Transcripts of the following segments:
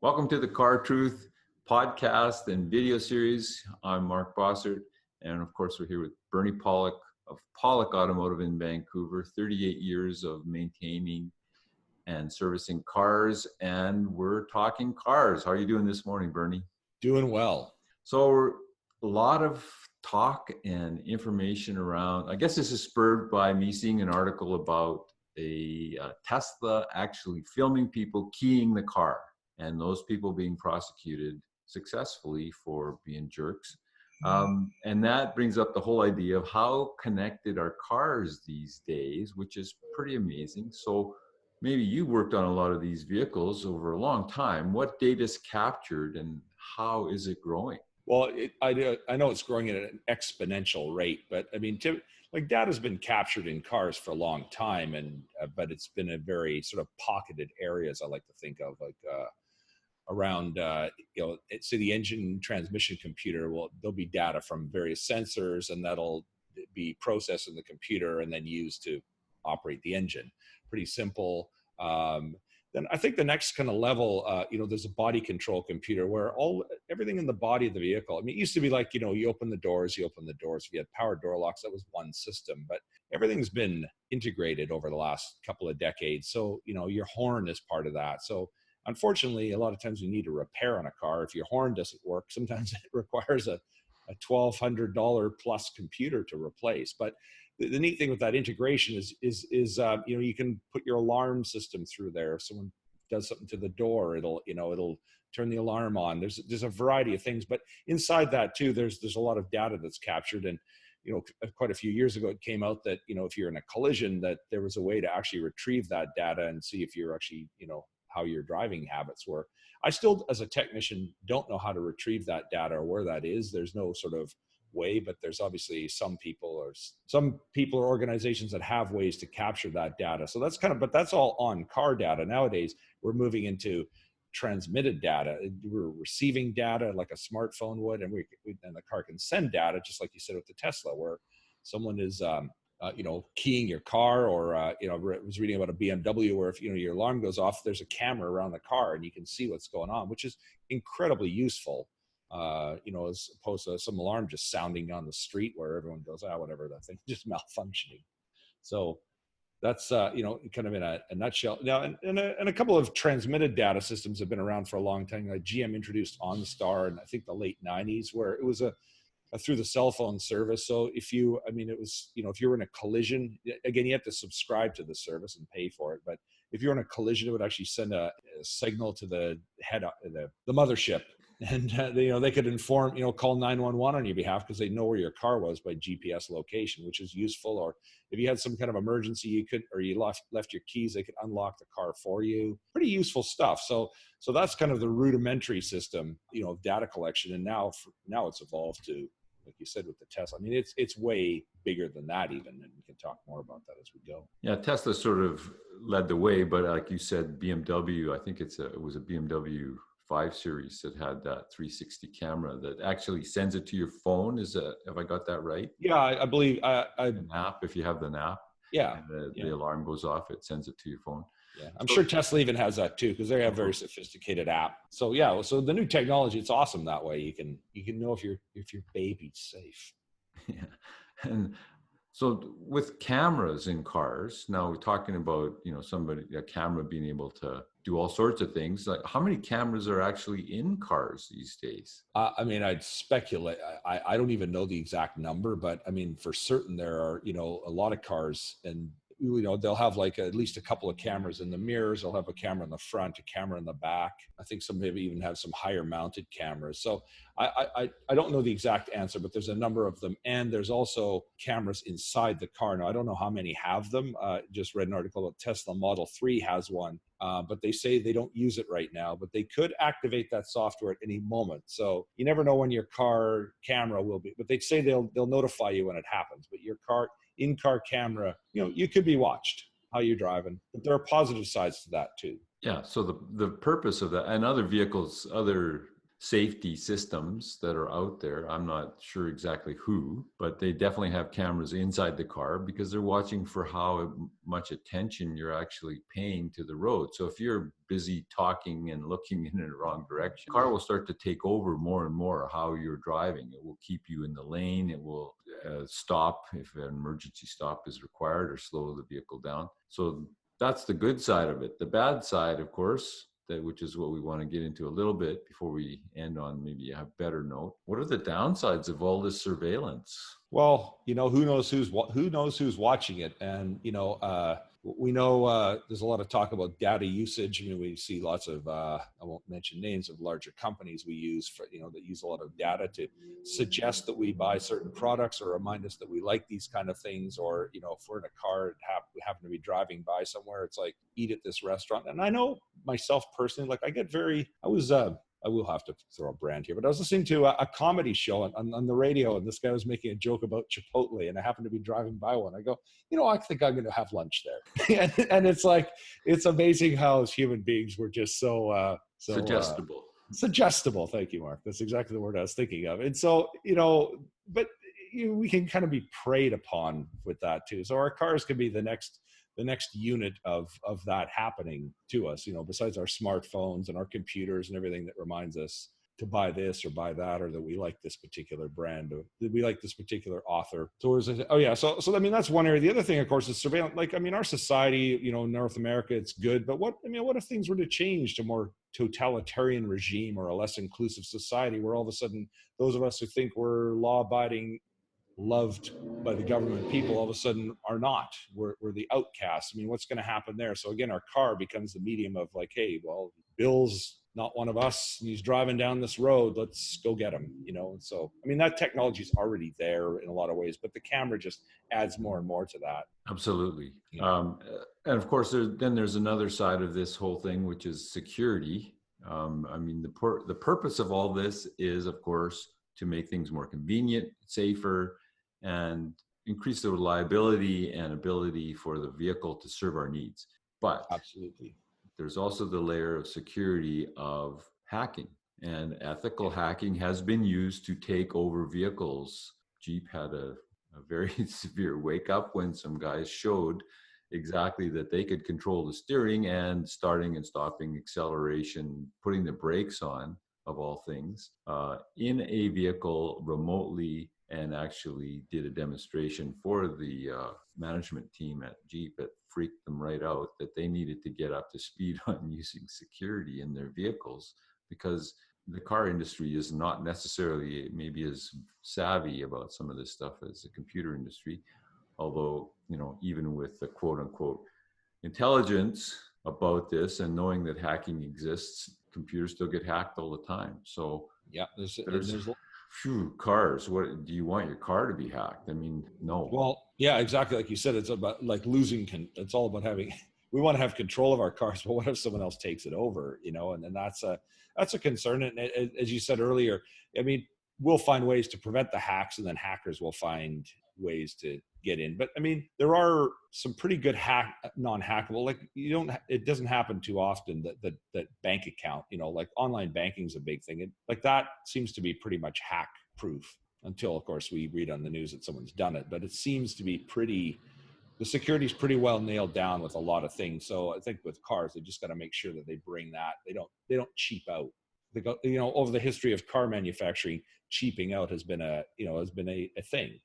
Welcome to the Car Truth podcast and video series. I'm Mark Bossert, and of course, we're here with Bernie Pollock of Pollock Automotive in Vancouver. 38 years of maintaining and servicing cars, and we're talking cars. How are you doing this morning, Bernie? Doing well. So, a lot of talk and information around. I guess this is spurred by me seeing an article about a Tesla actually filming people keying the car, and those people being prosecuted successfully for being jerks. And that brings up the whole idea of how connected are cars these days, which is pretty amazing. So maybe you worked on a lot of these vehicles over a long time. What data is captured and how is it growing? Well, I know it's growing at an exponential rate, but I mean, data has been captured in cars for a long time, and but it's been a very sort of pocketed areas. I like to think of around say the engine transmission computer. Well, there'll be data from various sensors, and that'll be processed in the computer and then used to operate the engine. Pretty simple. Then I think the next kind of level, there's a body control computer where everything in the body of the vehicle. I mean, it used to be like, you open the doors. If you had power door locks, that was one system, but everything's been integrated over the last couple of decades. So, your horn is part of that. So unfortunately, a lot of times you need a repair on a car. If your horn doesn't work, sometimes it requires a $1,200 plus computer to replace. But the neat thing with that integration is you can put your alarm system through there. If someone does something to the door, it'll turn the alarm on. There's a variety of things, but inside that too, there's a lot of data that's captured. And quite a few years ago, it came out that if you're in a collision, that there was a way to actually retrieve that data and see if you're actually how your driving habits were. I still, as a technician, don't know how to retrieve that data or where that is. There's no sort of way, but there's obviously some people or organizations that have ways to capture that data. So but that's all on car data. Nowadays, we're moving into transmitted data. We're receiving data like a smartphone would, and and the car can send data, just like you said with the Tesla, where someone is keying your car, or I was reading about a BMW where if your alarm goes off, there's a camera around the car and you can see what's going on, which is incredibly useful. As opposed to some alarm just sounding on the street where everyone goes, whatever, that thing just malfunctioning. So that's kind of in a nutshell. Now, and a couple of transmitted data systems have been around for a long time. Like GM introduced OnStar in I think the late '90s, where it was a through the cell phone service. So if you were in a collision, again, you have to subscribe to the service and pay for it. But if you're in a collision, it would actually send a signal to the the mothership. And they could inform, call 911 on your behalf because they know where your car was by GPS location, which is useful. Or if you had some kind of emergency, you left your keys, they could unlock the car for you. Pretty useful stuff. So that's kind of the rudimentary system, of data collection. And now it's evolved to, like you said, with the Tesla. I mean, it's way bigger than that even, and we can talk more about that as we go. Yeah, Tesla sort of led the way, but like you said, BMW, I think it was a BMW 5 Series that had that 360 camera that actually sends it to your phone. Have I got that right? Yeah, I believe an app, if you have the app. Yeah. And the alarm goes off, it sends it to your phone. Yeah, I'm sure Tesla even has that too, because they have very sophisticated app. So yeah, so the new technology, it's awesome that way. You can know if your baby's safe. Yeah, and so with cameras in cars, now we're talking about a camera being able to do all sorts of things. Like, how many cameras are actually in cars these days? I mean, I'd speculate. I don't even know the exact number, but I mean, for certain there are a lot of cars, and they'll have like at least a couple of cameras in the mirrors. They'll have a camera in the front, a camera in the back. I think some maybe even have some higher mounted cameras. So I don't know the exact answer, but there's a number of them. And there's also cameras inside the car. Now, I don't know how many have them. Just read an article that Tesla Model 3 has one, but they say they don't use it right now, but they could activate that software at any moment. So you never know when your car camera will be, but they say they'll notify you when it happens. But your in-car camera, you could be watched how you're driving, but there are positive sides to that too. Yeah. So the purpose of that, and other vehicles, other safety systems that are out there. I'm not sure exactly who, but they definitely have cameras inside the car because they're watching for how much attention you're actually paying to the road. So if you're busy talking and looking in the wrong direction, the car will start to take over more and more how you're driving. It will keep you in the lane. It will stop if an emergency stop is required or slow the vehicle down. So that's the good side of it. The bad side, of course, which is what we want to get into a little bit before we end on maybe a better note. What are the downsides of all this surveillance? Well, who knows who's watching it, and we know there's a lot of talk about data usage. I mean, we see lots of I won't mention names of larger companies we use for that use a lot of data to suggest that we buy certain products or remind us that we like these kind of things, or if we're in a car and we happen to be driving by somewhere, it's like eat at this restaurant. And I know myself personally, like I will have to throw a brand here, but I was listening to a comedy show on the radio, and this guy was making a joke about Chipotle, and I happened to be driving by one. I go, I think I'm going to have lunch there. and it's like, it's amazing how as human beings, we're just so suggestible. Suggestible. Thank you, Mark. That's exactly the word I was thinking of. And so, but we can kind of be preyed upon with that too. So our cars can be the next unit of that happening to us, besides our smartphones and our computers and everything that reminds us to buy this or buy that, or that we like this particular brand, or that we like this particular author. So I mean, that's one area. The other thing, of course, is surveillance. Like, I mean, our society, North America, it's good, but what if things were to change to more totalitarian regime or a less inclusive society, where all of a sudden those of us who think we're law-abiding, loved by the government people, all of a sudden are not. We're the outcasts. I mean, what's going to happen there? So again, our car becomes the medium of like, hey, well, Bill's not one of us. He's driving down this road. Let's go get him. And so, I mean, that technology is already there in a lot of ways, but the camera just adds more and more to that. Absolutely. Yeah. And of course, there's another side of this whole thing, which is security. I mean, the purpose of all this is, of course, to make things more convenient, safer, and increase the reliability and ability for the vehicle to serve our needs. But absolutely, there's also the layer of security of hacking, and ethical hacking has been used to take over vehicles. Jeep had a very severe wake up when some guys showed exactly that they could control the steering and starting and stopping, acceleration, putting the brakes on, of all things, in a vehicle remotely, and actually did a demonstration for the management team at Jeep. It freaked them right out that they needed to get up to speed on using security in their vehicles, because the car industry is not necessarily maybe as savvy about some of this stuff as the computer industry. Although, even with the quote unquote intelligence about this and knowing that hacking exists, computers still get hacked all the time. So yeah, there's cars. What do you want your car to be hacked? I mean, no. Well, yeah, exactly. Like you said, it's about like losing. It's all about having. We want to have control of our cars, but what if someone else takes it over? And then that's a concern. And as you said earlier, I mean, we'll find ways to prevent the hacks, and then hackers will find ways to get in. But I mean, there are some pretty good non-hackable, like it doesn't happen too often that bank account, like online banking is a big thing. Like that seems to be pretty much hack proof until, of course, we read on the news that someone's done it. But it seems to be the security is pretty well nailed down with a lot of things. So I think with cars, they just got to make sure that they bring that. They don't cheap out. They go, over the history of car manufacturing, cheaping out has been a thing.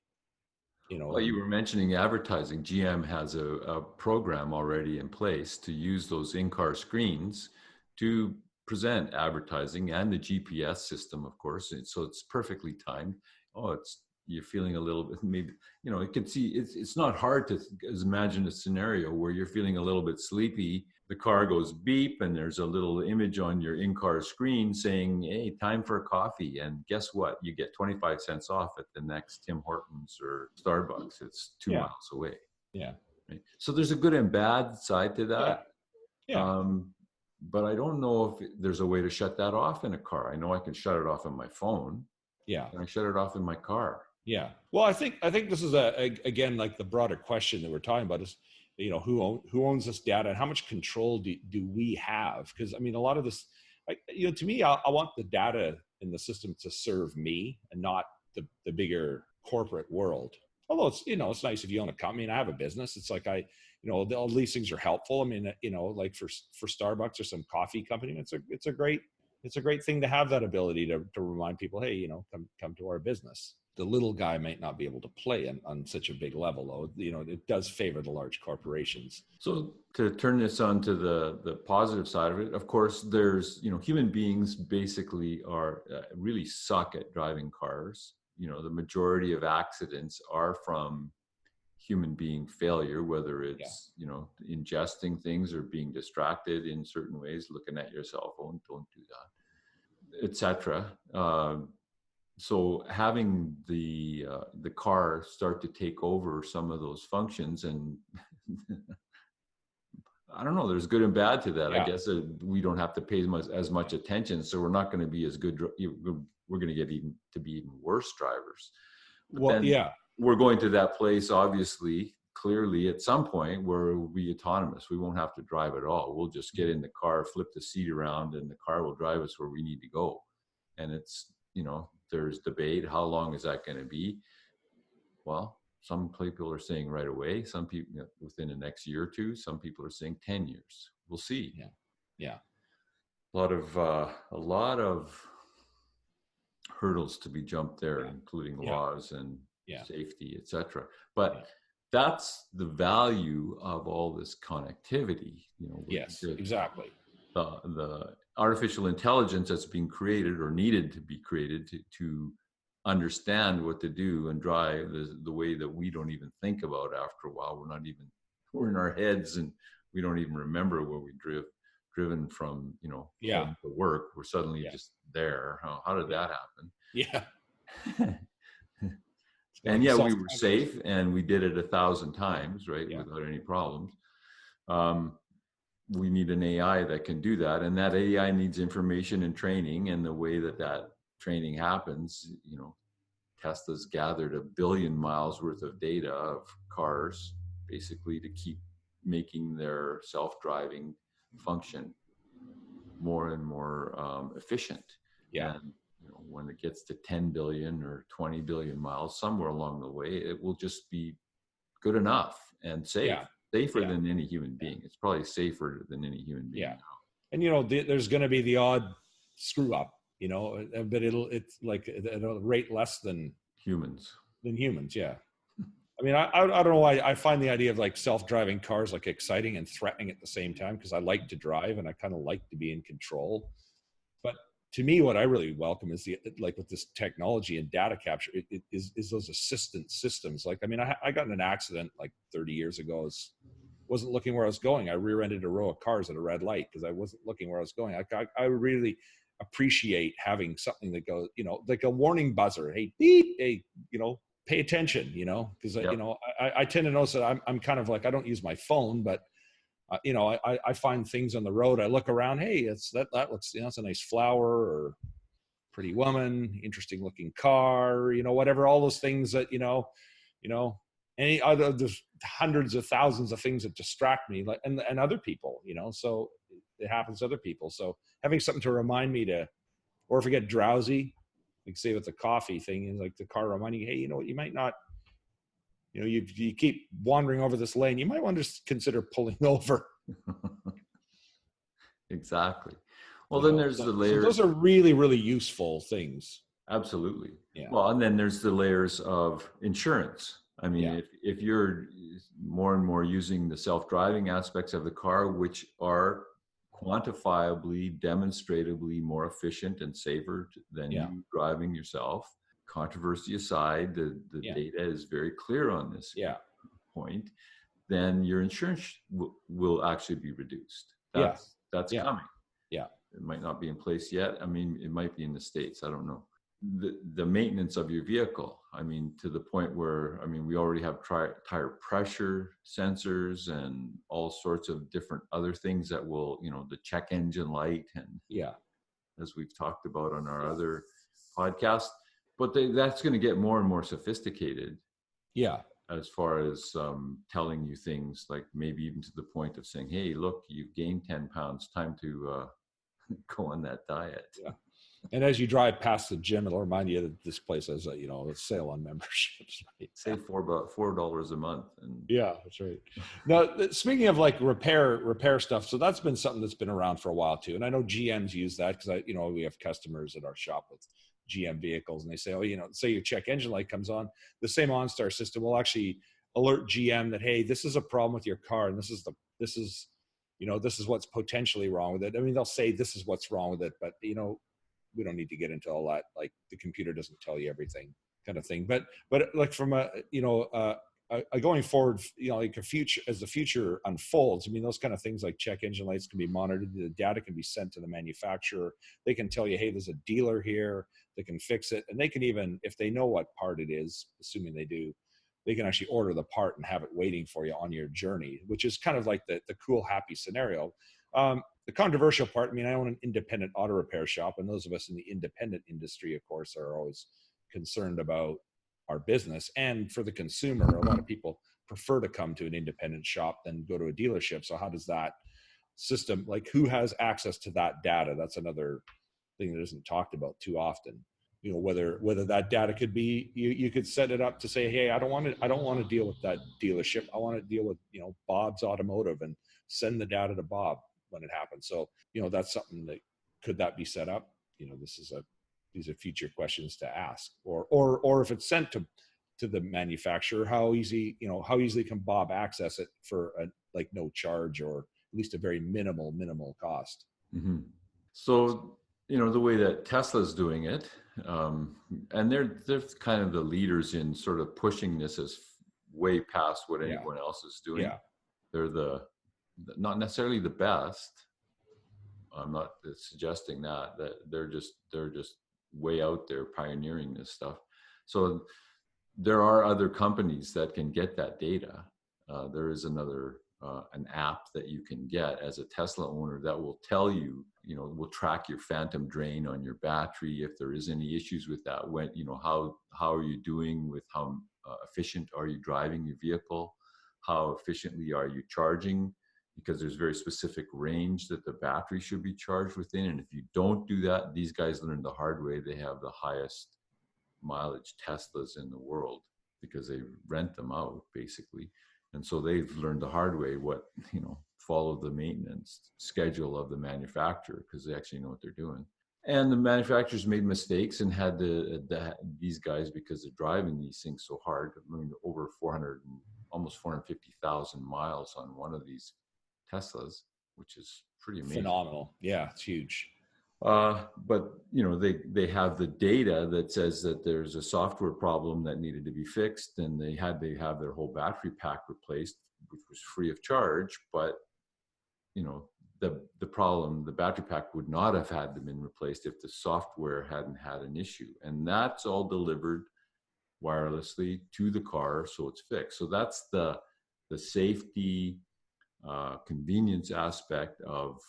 Well, you were mentioning advertising. GM has a program already in place to use those in-car screens to present advertising, and the GPS system, of course. And so it's perfectly timed. You're feeling a little bit, maybe, you can see it's not hard to imagine a scenario where you're feeling a little bit sleepy. The car goes beep, and there's a little image on your in-car screen saying, hey, time for a coffee. And guess what? You get 25 cents off at the next Tim Hortons or Starbucks. It's 2 miles away. Yeah. Right? So there's a good and bad side to that. Yeah. But I don't know if there's a way to shut that off in a car. I know I can shut it off on my phone. Yeah. Can I shut it off in my car? Yeah. Well, I think this is again, like the broader question that we're talking about is, who owns this data and how much control do we have? Because I mean, a lot of this, to me, I want the data in the system to serve me and not the bigger corporate world. Although it's, it's nice if you own a company, and I have a business. It's like all these things are helpful. I mean, like for Starbucks or some coffee company, it's a great thing to have that ability to remind people, hey, come to our business. The little guy might not be able to play on such a big level, though. It does favor the large corporations. So to turn this on to the positive side of it, of course, there's, human beings basically are really suck at driving cars. The majority of accidents are from human being failure, whether it's, ingesting things or being distracted in certain ways, looking at your cell phone, don't do that, etc. So having the car start to take over some of those functions, and I don't know, there's good and bad to that. I guess we don't have to pay as much attention, so we're not going to be as good. We're going to get even worse drivers. But we're going to that place, obviously, clearly at some point where we'll be autonomous. We won't have to drive at all. We'll just get in the car, flip the seat around, and the car will drive us where we need to go. And it's, there's debate. How long is that going to be? Well, some people are saying right away. Some people within the next year or two. Some people are saying 10 years. We'll see. Yeah. A lot of hurdles to be jumped there, including laws and safety, etc. But that's the value of all this connectivity. Yes, exactly. The artificial intelligence that's being created or needed to be created to understand what to do and drive the way that we don't even think about after a while. We're in our heads and we don't even remember where we driven from, home to work. We're suddenly just there. How did that happen? Yeah. And we were safe and we did it 1,000 times, right? Without any problems. We need an AI that can do that. And that AI needs information and training, and the way that training happens, Tesla's gathered 1 billion miles worth of data of cars, basically to keep making their self-driving function more and more efficient. And when it gets to 10 billion or 20 billion miles, somewhere along the way, it will just be good enough and safe. Safer than any human being. It's probably safer than any human being now. And there's going to be the odd screw up, but it's like at a rate less than humans. Yeah. I mean, I don't know why I find the idea of like self-driving cars like exciting and threatening at the same time, because I like to drive and I kind of like to be in control. But to me, what I really welcome is with this technology and data capture, is those assistant systems. Like, I mean, I got in an accident like 30 years ago. Wasn't looking where I was going. I rear-ended a row of cars at a red light because I wasn't looking where I was going. I really appreciate having something that goes, like a warning buzzer. Hey, beep, hey, pay attention, because I tend to notice that I'm kind of like, I don't use my phone, but I find things on the road. I look around. Hey, that looks, it's a nice flower or pretty woman, interesting looking car, whatever, all those things that, any other, there's hundreds of thousands of things that distract me, like, and other people, so it happens to other people. So having something to remind me or if I get drowsy, like say with the coffee thing, is like the car reminding you, hey, you might not, you keep wandering over this lane, you might want to consider pulling over. Exactly. Well, then there's the layers. So those are really, really useful things. Absolutely. Yeah. Well, and then there's the layers of insurance. I mean, if you're more and more using the self-driving aspects of the car, which are quantifiably, demonstratively more efficient and safer than you driving yourself, controversy aside, the data is very clear on this point, then your insurance will actually be reduced. That's coming. Yeah. It might not be in place yet. I mean, it might be in the States. I don't know. The maintenance of your vehicle, I mean, to the point where, I mean, we already have tire pressure sensors and all sorts of different other things that will, the check engine light, and as we've talked about on our other podcast, but that's going to get more and more sophisticated. Yeah. As far as telling you things, like maybe even to the point of saying, hey, look, you've gained 10 pounds, time to go on that diet. And as you drive past the gym, it'll remind you that this place has a, a sale on memberships. Right? Save $4 a month. And Yeah, that's right. Now, speaking of like repair stuff, so that's been something that's been around for a while too. And I know GM's use that because we have customers at our shop with GM vehicles, and they say, oh, say your check engine light comes on, the same OnStar system will actually alert GM that, hey, this is a problem with your car, and this is what's potentially wrong with it. I mean, they'll say this is what's wrong with it, but we don't need to get into all that. Like the computer doesn't tell you everything, kind of thing. But like from a going forward, like as the future unfolds, I mean, those kind of things like check engine lights can be monitored. The data can be sent to the manufacturer. They can tell you, hey, there's a dealer here that can fix it. And they can even, if they know what part it is, assuming they do, they can actually order the part and have it waiting for you on your journey, which is kind of like the cool, happy scenario. The controversial part, I mean, I own an independent auto repair shop, and those of us in the independent industry, of course, are always concerned about our business. And for the consumer, a lot of people prefer to come to an independent shop than go to a dealership. So how does that system, like who has access to that data? That's another thing that isn't talked about too often. Whether that data could be, you could set it up to say, hey, I don't want to deal with that dealership. I want to deal with, Bob's Automotive, and send the data to Bob when it happens. So, that's something that could that be set up? These are future questions to ask, or if it's sent to the manufacturer, how easily can Bob access it for like no charge, or at least a very minimal cost? Mm-hmm. So, the way that Tesla's doing it, and they're kind of the leaders in sort of pushing this as way past what anyone else is doing. Yeah. They're not necessarily the best. I'm not suggesting that they're just way out there pioneering this stuff. So there are other companies that can get that data. There is an app that you can get as a Tesla owner that will tell you, will track your phantom drain on your battery if there is any issues with that. When how are you doing with how efficient are you driving your vehicle? How efficiently are you charging? Because there's very specific range that the battery should be charged within. And if you don't do that, these guys learned the hard way. They have the highest mileage Teslas in the world because they rent them out basically. And so they've learned the hard way follow the maintenance schedule of the manufacturer, because they actually know what they're doing. And the manufacturers made mistakes and had these guys, because they're driving these things so hard, over 400, almost 450,000 miles on one of these Teslas, which is pretty amazing. Phenomenal. Yeah, it's huge. But they have the data that says that there's a software problem that needed to be fixed, and they have their whole battery pack replaced, which was free of charge. But the problem, the battery pack would not have had to been replaced if the software hadn't had an issue, and that's all delivered wirelessly to the car, so it's fixed. So that's the safety, convenience aspect of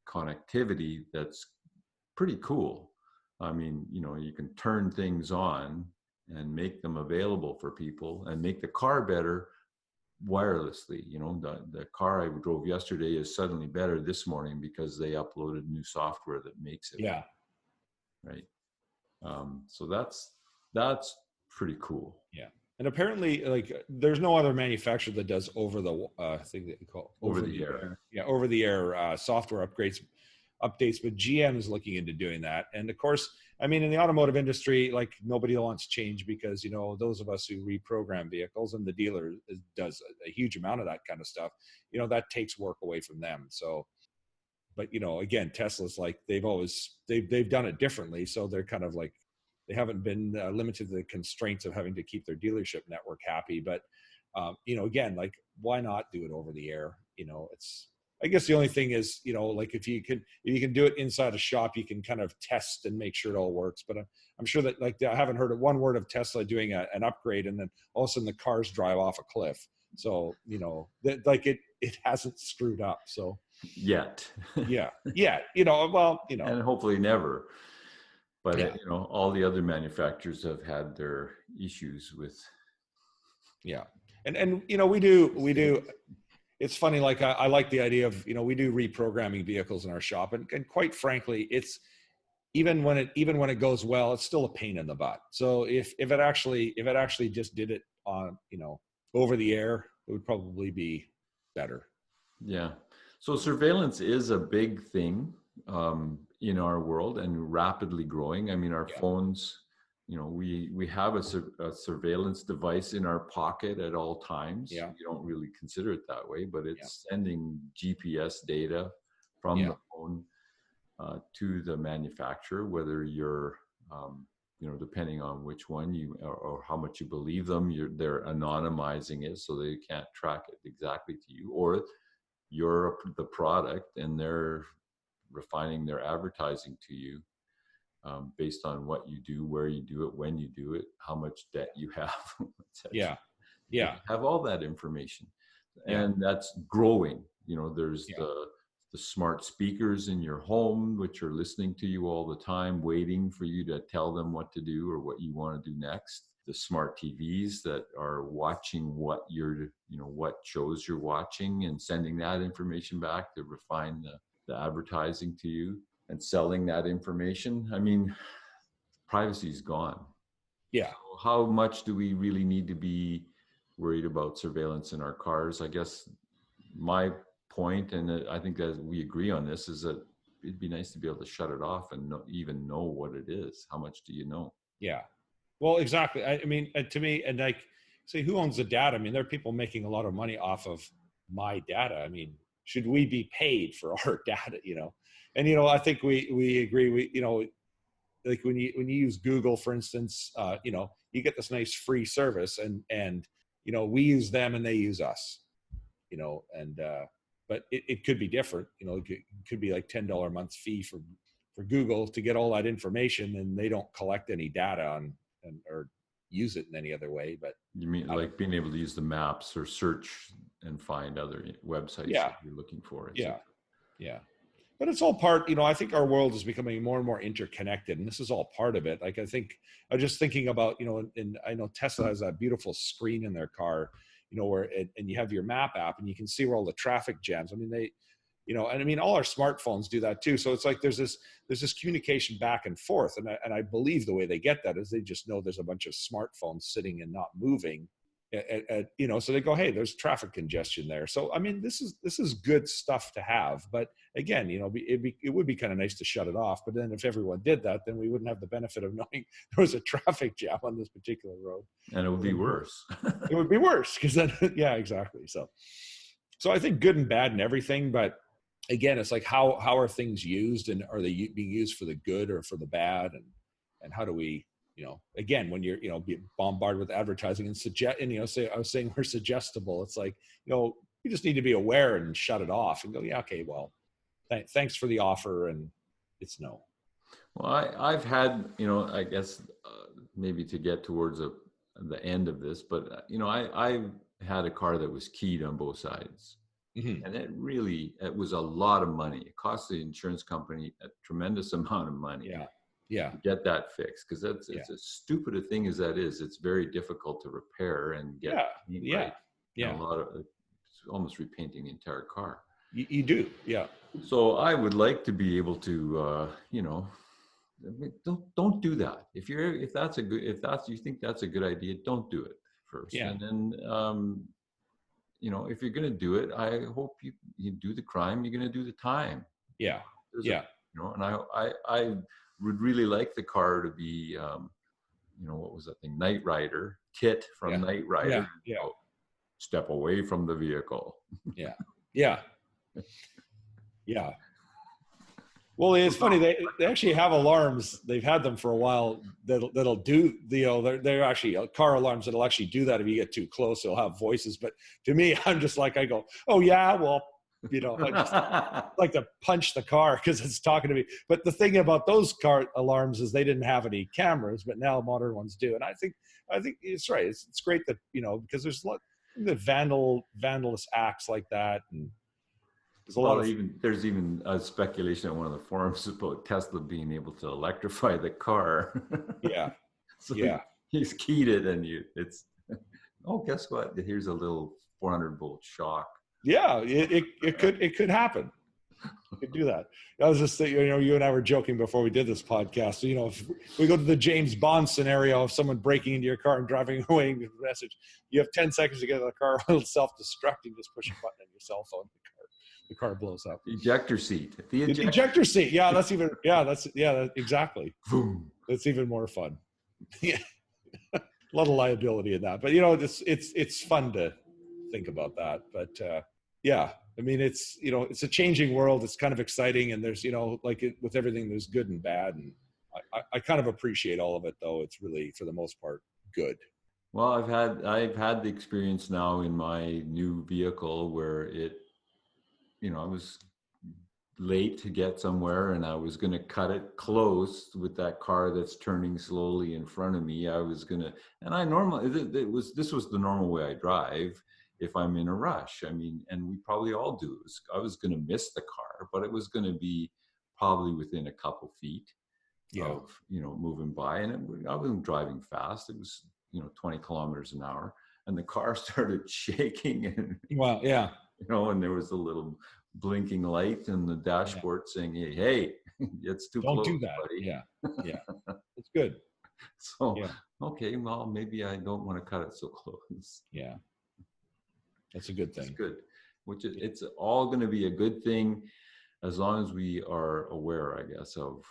connectivity that's pretty cool. I mean, you can turn things on and make them available for people and make the car better wirelessly. The car I drove yesterday is suddenly better this morning because they uploaded new software that makes it. Yeah. Right. So that's pretty cool. Yeah. And apparently, like, there's no other manufacturer that does over the thing that you call over the air. Yeah, over the air software updates. But GM is looking into doing that. And of course, I mean, in the automotive industry, like, nobody wants change because, those of us who reprogram vehicles, and the dealer does a huge amount of that kind of stuff, that takes work away from them. So, but, again, Tesla's like, they've done it differently. So they're kind of like, they haven't been limited to the constraints of having to keep their dealership network happy. But, again, like, why not do it over the air? I guess the only thing is, like, if you can do it inside a shop, you can kind of test and make sure it all works. But I'm sure that, like, I haven't heard one word of Tesla doing an upgrade and then all of a sudden the cars drive off a cliff. So, that, like, it hasn't screwed up. So yet. Yeah. And hopefully never. But yeah. All the other manufacturers have had their issues with. Yeah. And we do. It's funny, like, I like the idea of, we do reprogramming vehicles in our shop. And quite frankly, even when it goes well, it's still a pain in the butt. So if it actually just did it on, over the air, it would probably be better. Yeah. So surveillance is a big thing in our world and rapidly growing. I mean, our Yeah. phones, we have a surveillance device in our pocket at all times. Yeah. You don't really consider it that way, but Yeah. it's sending GPS data from Yeah. the phone to the manufacturer, whether you're, depending on which one or how much you believe them, they're anonymizing it so they can't track it exactly to you, or you're the product and they're refining their advertising to you based on what you do, where you do it, when you do it, how much debt you have, etc. Yeah. They Yeah. have all that information, Yeah. and that's growing. There's Yeah. the smart speakers in your home, which are listening to you all the time, waiting for you to tell them what to do or what you want to do next. The smart TVs that are watching what what shows you're watching and sending that information back to refine the advertising to you and selling that information. I mean, privacy is gone. Yeah. So how much do we really need to be worried about surveillance in our cars? I guess my point, and I think that we agree on this, is that it'd be nice to be able to shut it off and even know what it is. How much do you know? Yeah. Well, exactly. I mean, to me, and like, say, who owns the data? I mean, there are people making a lot of money off of my data. I mean, should we be paid for our data? And I think we agree. Like when you use Google, for instance, you get this nice free service, and we use them and they use us. And but it could be different. It could be like $10 a month fee for Google to get all that information, and they don't collect any data on or use it in any other way. But you mean like being able to use the maps or search and find other websites that you're looking for? Yeah. But it's all part, I think our world is becoming more and more interconnected, and this is all part of it. Like, I think I was just thinking about, and I know Tesla has that beautiful screen in their car, where and you have your map app and you can see where all the traffic jams. I mean, and I mean, all our smartphones do that too. So it's like there's this communication back and forth, and I believe the way they get that is they just know there's a bunch of smartphones sitting and not moving. So they go, hey, there's traffic congestion there. So I mean, this is good stuff to have, but again, it would be kind of nice to shut it off. But then if everyone did that, then we wouldn't have the benefit of knowing there was a traffic jam on this particular road, and it would be worse. It would be worse because then, yeah, exactly. So I think good and bad and everything, but again, it's like how are things used, and are they being used for the good or for the bad, and how do we? Again, when you're, be bombarded with advertising and say, I was saying we're suggestible. It's like, you just need to be aware and shut it off and go, yeah, okay, well, thanks for the offer. And it's no. Well, I've had, I guess maybe to get towards the end of this, but, I had a car that was keyed on both sides. Mm-hmm. And it was a lot of money. It cost the insurance company a tremendous amount of money. Yeah. To get that fixed, because it's as stupid a thing as that is. It's very difficult to repair and get right. Yeah. And it's almost repainting the entire car. You do, yeah. So I would like to be able to, don't do that. If you think that's a good idea, don't do it first. Yeah. And then, if you're going to do it, I hope you do the crime. You're going to do the time. Yeah. And I would really like the car to be, what was that thing? Knight Rider, Kit from Knight Rider. Yeah. Step away from the vehicle. Yeah. Well, it's funny. They actually have alarms. They've had them for a while. That'll do. They're actually car alarms that'll actually do that if you get too close. They'll have voices. But to me, I'm just like, I go, oh yeah, well. I just like to punch the car because it's talking to me. But the thing about those car alarms is they didn't have any cameras, but now modern ones do. And I think it's right. It's great that, because there's a lot of vandalous acts like that. And there's even a speculation on one of the forums about Tesla being able to electrify the car. Yeah. So he's keyed it and guess what? Here's a little 400-volt shock. Yeah, it could happen. could do that. I was just thinking, you and I were joking before we did this podcast. If we go to the James Bond scenario of someone breaking into your car and driving away with a message, you have 10 seconds to get out of the car. It'll self-destructing. Just push a button on your cell phone. The car blows up. Ejector seat. The ejector seat. Yeah, that's even. Yeah, exactly. Boom. That's even more fun. Yeah, a lot of liability in that, but it's fun to think about that. But yeah, I mean, it's a changing world. It's kind of exciting, and there's with everything, there's good and bad, and I kind of appreciate all of it, though. It's really, for the most part, good. Well, I've had the experience now in my new vehicle where I was late to get somewhere and I was going to cut it close with that car that's turning slowly in front of me. This was the normal way I drive if I'm in a rush. I mean, and we probably all do. I was going to miss the car, but it was going to be probably within a couple feet of, moving by. And I wasn't driving fast. It was, 20 kilometers an hour, and the car started shaking and, well, yeah, and there was a little blinking light in the dashboard saying, hey, it's too close. Don't do that, buddy. Yeah. It's good. So, okay, well, maybe I don't want to cut it so close. Yeah. That's a good thing. It's good. It's all going to be a good thing as long as we are aware, I guess, of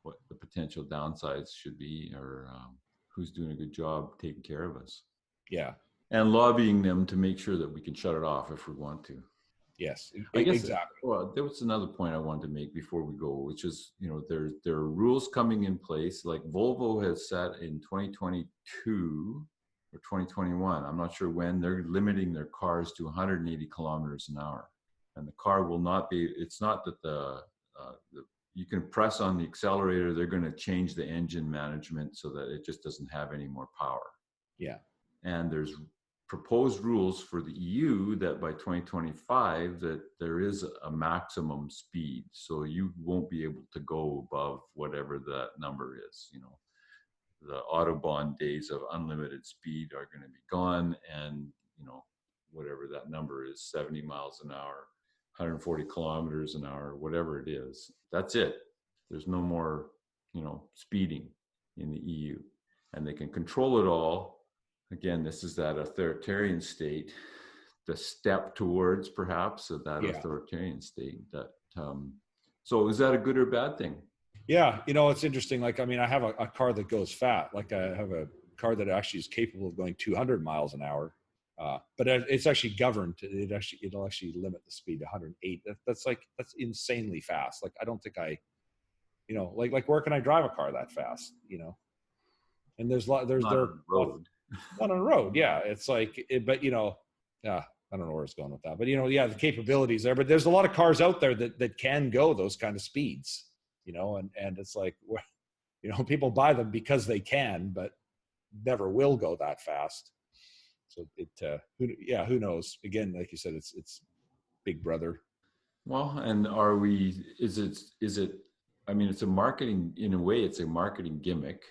what the potential downsides should be, or who's doing a good job taking care of us. Yeah. And lobbying them to make sure that we can shut it off if we want to. Yes, I guess, exactly. Well, there was another point I wanted to make before we go, which is, there are rules coming in place. Like Volvo has set in 2022 or 2021, I'm not sure when, they're limiting their cars to 180 kilometers an hour. And the car will not be, it's not that you can press on the accelerator, they're going to change the engine management so that it just doesn't have any more power. Yeah. And there's proposed rules for the EU that by 2025 that there is a maximum speed, so you won't be able to go above whatever that number is. The Autobahn days of unlimited speed are going to be gone, and whatever that number is, 70 miles an hour, 140 kilometers an hour, whatever it is, that's it. There's no more speeding in the EU, and they can control it all. Again, this is that authoritarian state, the step towards perhaps of that authoritarian state. So is that a good or bad thing? Yeah, it's interesting. Like, I mean, I have a car that goes fat. Like, I have a car that actually is capable of going 200 miles an hour, but it's actually governed. It'll actually limit the speed to 108. That's insanely fast. Like, I don't think like where can I drive a car that fast? And there's not on the road. Yeah, it's like, but I don't know where it's going with that. But the capabilities there. But there's a lot of cars out there that can go those kind of speeds. And it's like, people buy them because they can, but never will go that fast. So who knows? Again, like you said, it's Big Brother. Well, and is it, I mean, it's a marketing, in a way, it's a marketing gimmick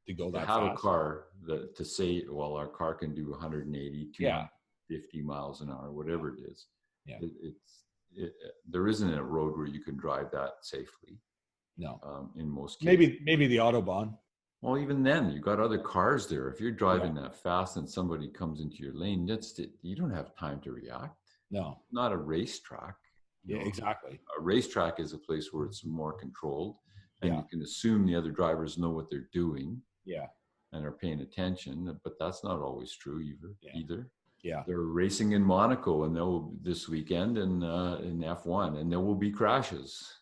to go that have fast. A car to say, well, our car can do 180, 250 miles an hour, whatever it is. Yeah. There isn't a road where you can drive that safely. No. In most cases. Maybe the Autobahn. Well, even then, you've got other cars there. If you're driving that fast and somebody comes into your lane, you don't have time to react. No. Not a racetrack. Yeah, exactly. A racetrack is a place where it's more controlled, and you can assume the other drivers know what they're doing. Yeah. And are paying attention, but that's not always true either. Yeah. They're racing in Monaco this weekend in F1, and there will be crashes.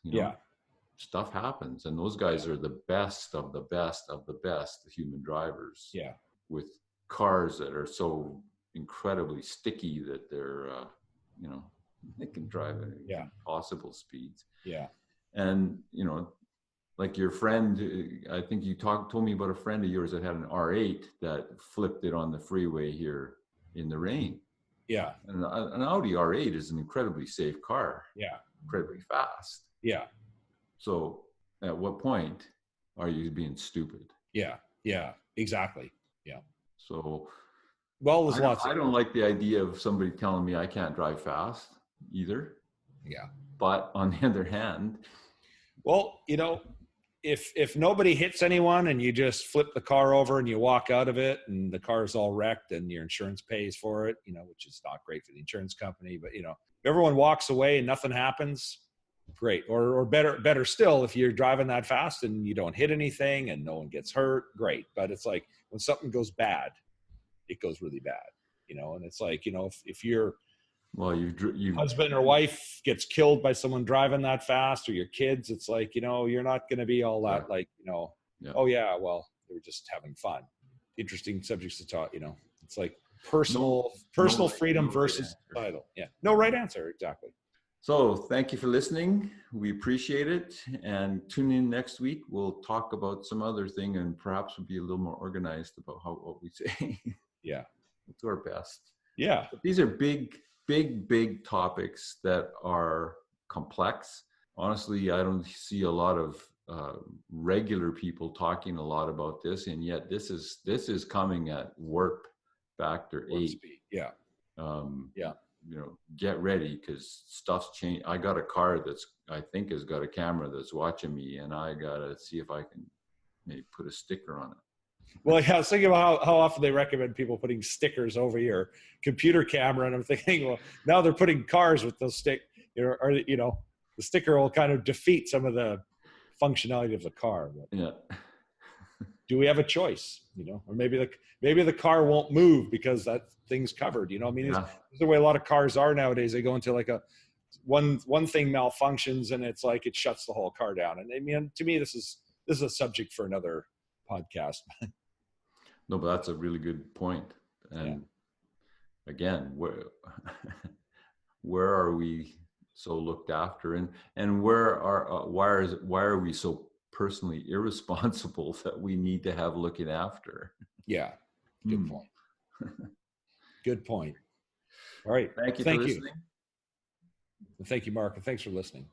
Stuff happens, and those guys are the best of the best of the best human drivers. Yeah. With cars that are so incredibly sticky that they're, they can drive at impossible speeds. Yeah. And, like your friend, I think you told me about a friend of yours that had an R8 that flipped it on the freeway here in the rain. Yeah. And an Audi R8 is an incredibly safe car. Yeah. Incredibly fast. Yeah. So at what point are you being stupid? Yeah. Yeah. Exactly. Yeah. So, well, there's I don't like the idea of somebody telling me I can't drive fast either. Yeah. But on the other hand, Well, if nobody hits anyone and you just flip the car over and you walk out of it and the car's all wrecked and your insurance pays for it, which is not great for the insurance company, but if everyone walks away and nothing happens, great. Or better still, if you're driving that fast and you don't hit anything and no one gets hurt, great. But it's like when something goes bad, it goes really bad, and it's like, if you're well, you husband or wife gets killed by someone driving that fast, or your kids, it's like, you're not going to be all that Yeah. oh yeah, well, they were just having fun. Interesting subjects to talk. It's like personal freedom versus societal. Yeah, no right answer. Exactly. So thank you for listening. We appreciate it. And tune in next week. We'll talk about some other thing, and perhaps we'll be a little more organized about what we say. Yeah. We'll do our best. Yeah. But these are big topics that are complex. Honestly, I don't see a lot of regular people talking a lot about this, and yet this is coming at warp factor 8. Speed. Yeah. Yeah. Get ready, because stuff's changed. I got a car I think has got a camera that's watching me, and I gotta see if I can maybe put a sticker on it. Well, yeah, I was thinking about how often they recommend people putting stickers over your computer camera, and I'm thinking, well, now they're putting cars with those the sticker will kind of defeat some of the functionality of the car. But Yeah. do we have a choice? Or maybe the car won't move because that thing's covered. I mean, Yeah. it's the way a lot of cars are nowadays. They go into like one thing malfunctions, and it's like it shuts the whole car down. And I mean, to me, this is a subject for another podcast. No, but that's a really good point. And again, where are we so looked after, and why are we so personally irresponsible that we need to have looking after? Yeah, good point. Good point. All right. Thank you for listening. Thank you, Mark, and thanks for listening.